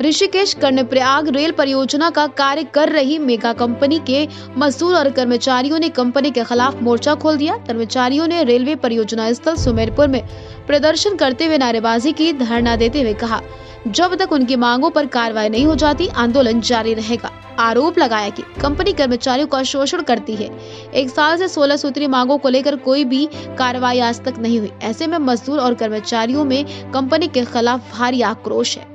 Rishikesh Karnaprayag rail परियोजना का कार्य कर रही मेगा कंपनी के मजदूर और कर्मचारियों ने कंपनी के खिलाफ मोर्चा खोल दिया। कर्मचारियों ने रेलवे परियोजना स्थल सुमेरपुर में प्रदर्शन करते हुए नारेबाजी की। धरना देते हुए कहा, जब तक उनकी मांगों पर कार्रवाई नहीं हो जाती आंदोलन जारी रहेगा। आरोप लगाया कि कंपनी कर्मचारियों का शोषण करती है। 1 साल से 16 सूत्रीय मांगों को लेकर कोई भी कार्रवाई आज तक नहीं हुई। ऐसे में मजदूर और कर्मचारियों में कंपनी के खिलाफ भारी आक्रोश है।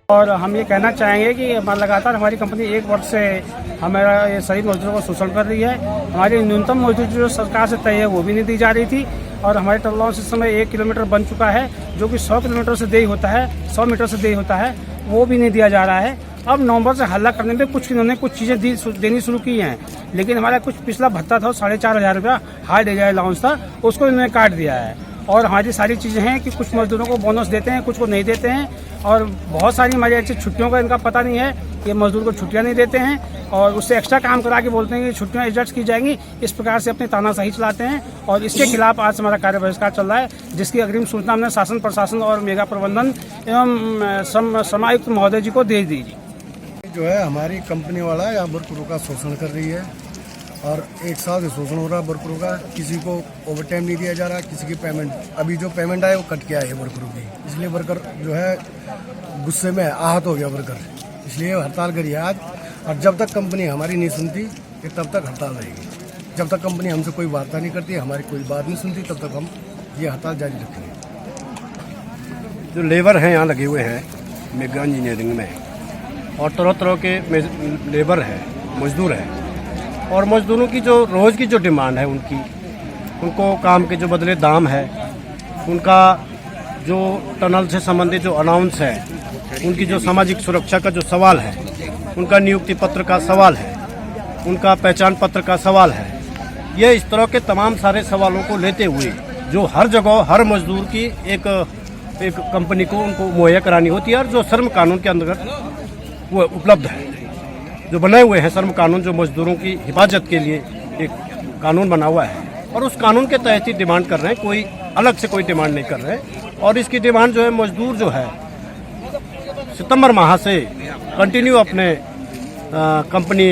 और हम ये कहना चाहेंगे कि लगातार हमारी कंपनी 1 वर्ष से हमारा ये शहीद मजदूरों को शोषण कर रही है। हमारी न्यूनतम मजदूरी जो सरकार से तय है वो भी नहीं दी जा रही थी और हमारे टर्नलाउन इस समय 1 किलोमीटर बन चुका है, जो कि 100 किलोमीटर से देरी होता है, 100 मीटर से देरी होता है, वो भी नहीं दिया जा रहा है। अब नवंबर से हल्ला करने में इन्होंने कुछ चीज़ें देनी शुरू की हैं, लेकिन हमारा कुछ पिछला भत्ता था 4,500 रुपया हाई डे अलाउंस था, उसको इन्होंने काट दिया है। और हमारी सारी चीज़ें हैं कि कुछ मजदूरों को बोनस देते हैं, कुछ को नहीं देते हैं और बहुत सारी हमारी ऐसी छुट्टियों का इनका पता नहीं है कि मजदूर को छुट्टियां नहीं देते हैं और उससे एक्स्ट्रा काम करा के बोलते हैं कि छुट्टियां एडजस्ट की जाएंगी। इस प्रकार से अपनी तानाशाही चलाते हैं और इसके खिलाफ आज हमारा कार्य बहिष्कार चल रहा है, जिसकी अग्रिम सूचना हमने शासन प्रशासन और मेगा प्रबंधन एवं श्रम आयुक्त महोदय जी को दे दी। जो है हमारी कंपनी वाला यहाँ वर्करों का शोषण कर रही है और 1 साल से शोषण हो रहा है वर्करों का। किसी को ओवर टाइम नहीं दिया जा रहा, किसी की पेमेंट अभी जो पेमेंट आए वो कट के आए है वर्करों की। इसलिए वर्कर जो है गुस्से में आहत हो गया वर्कर, इसलिए हड़ताल करी है आज। और जब तक कंपनी हमारी नहीं सुनती तब तक हड़ताल रहेगी। जब तक कंपनी हमसे कोई वार्ता नहीं करती, हमारी कोई बात नहीं सुनती, तब तक हम ये हड़ताल जारी रखेंगे। जो लेबर हैं यहाँ लगे हुए हैं मेगा इंजीनियरिंग में और तरह तरह के लेबर है, मजदूर है और मजदूरों की जो रोज़ की जो डिमांड है उनको काम के जो बदले दाम है, उनका जो टनल से संबंधित जो अनाउंस है, उनकी जो सामाजिक सुरक्षा का जो सवाल है, उनका नियुक्ति पत्र का सवाल है, उनका पहचान पत्र का सवाल है, ये इस तरह के तमाम सारे सवालों को लेते हुए जो हर जगह हर मजदूर की एक कंपनी को उनको मुहैया करानी होती है और जो श्रम कानून के अंतर्गत वो उपलब्ध है, जो बने हुए हैं श्रम कानून, जो मजदूरों की हिफाजत के लिए एक कानून बना हुआ है और उस कानून के तहत ही डिमांड कर रहे हैं, कोई अलग से कोई डिमांड नहीं कर रहे हैं। और इसकी डिमांड जो है मजदूर जो है सितंबर माह से कंटिन्यू अपने कंपनी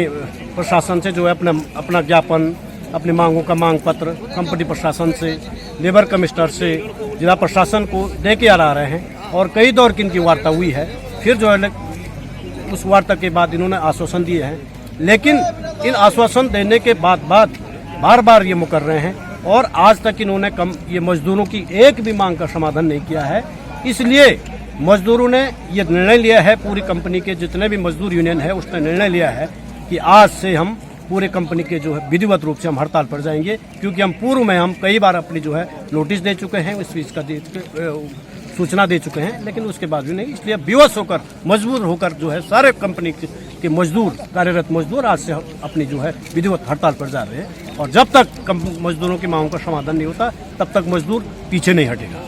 प्रशासन से जो है अपना ज्ञापन, अपनी मांगों का मांग पत्र कंपनी प्रशासन से, लेबर कमिश्नर से, जिला प्रशासन को दे के आ रहे हैं और कई दौर की इनकी वार्ता हुई है। फिर जो है उस वार्ता के बाद इन्होंने आश्वासन दिए हैं, लेकिन इन आश्वासन देने के बाद बार बार ये मुकर रहे हैं और आज तक इन्होंने ये मजदूरों की एक भी मांग का समाधान नहीं किया है। इसलिए मजदूरों ने ये निर्णय लिया है, पूरी कंपनी के जितने भी मजदूर यूनियन है उसने निर्णय लिया है कि आज से हम पूरे कंपनी के जो है विधिवत रूप से हम हड़ताल पर जाएंगे, क्योंकि हम पूर्व में हम कई बार अपनी जो है नोटिस दे चुके हैं, इस चीज़ का सूचना दे चुके हैं, लेकिन उसके बाद भी नहीं। इसलिए विवश होकर मजबूर होकर जो है सारे कंपनी के मजदूर, कार्यरत मजदूर आज से अपनी जो है विधिवत हड़ताल पर जा रहे हैं और जब तक मजदूरों की मांगों का समाधान नहीं होता तब तक मजदूर पीछे नहीं हटेगा।